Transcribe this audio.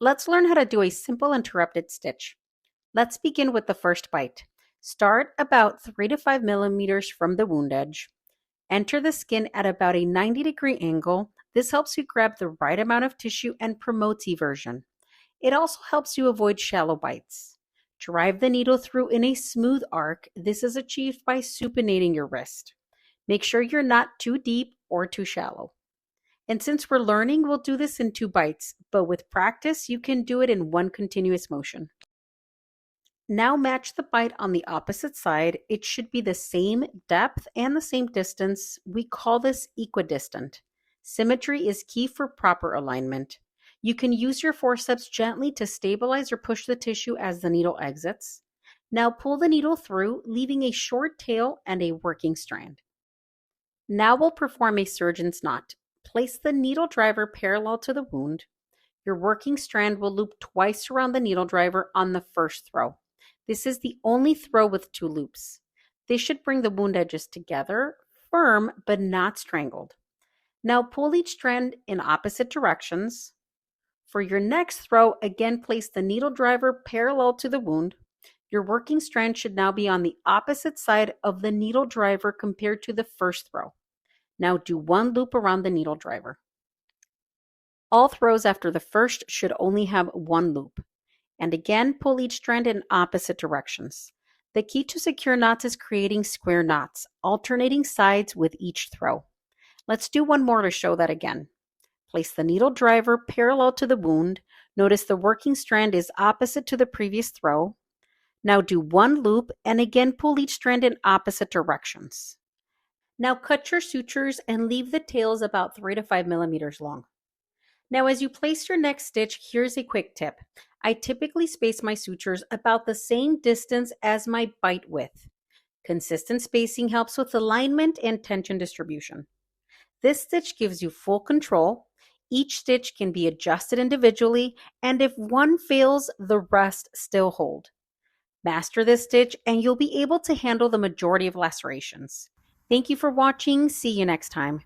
Let's learn how to do a simple interrupted stitch. Let's begin with the first bite. Start about 3 to 5 millimeters from the wound edge. Enter the skin at about a 90-degree angle. This helps you grab the right amount of tissue and promotes eversion. It also helps you avoid shallow bites. Drive the needle through in a smooth arc. This is achieved by supinating your wrist. Make sure you're not too deep or too shallow. And since we're learning, we'll do this in 2 bites, but with practice, you can do it in one continuous motion. Now match the bite on the opposite side. It should be the same depth and the same distance. We call this equidistant. Symmetry is key for proper alignment. You can use your forceps gently to stabilize or push the tissue as the needle exits. Now pull the needle through, leaving a short tail and a working strand. Now we'll perform a surgeon's knot. Place the needle driver parallel to the wound. Your working strand will loop twice around the needle driver on the first throw. This is the only throw with 2 loops. This should bring the wound edges together, firm but not strangled. Now pull each strand in opposite directions. For your next throw, again place the needle driver parallel to the wound. Your working strand should now be on the opposite side of the needle driver compared to the first throw. Now do 1 loop around the needle driver. All throws after the first should only have 1 loop. And again, pull each strand in opposite directions. The key to secure knots is creating square knots, alternating sides with each throw. Let's do one more to show that again. Place the needle driver parallel to the wound. Notice the working strand is opposite to the previous throw. Now do 1 loop and again pull each strand in opposite directions. Now cut your sutures and leave the tails about 3 to 5 millimeters long. Now as you place your next stitch, here's a quick tip. I typically space my sutures about the same distance as my bite width. Consistent spacing helps with alignment and tension distribution. This stitch gives you full control. Each stitch can be adjusted individually, and if one fails, the rest still hold. Master this stitch and you'll be able to handle the majority of lacerations. Thank you for watching. See you next time.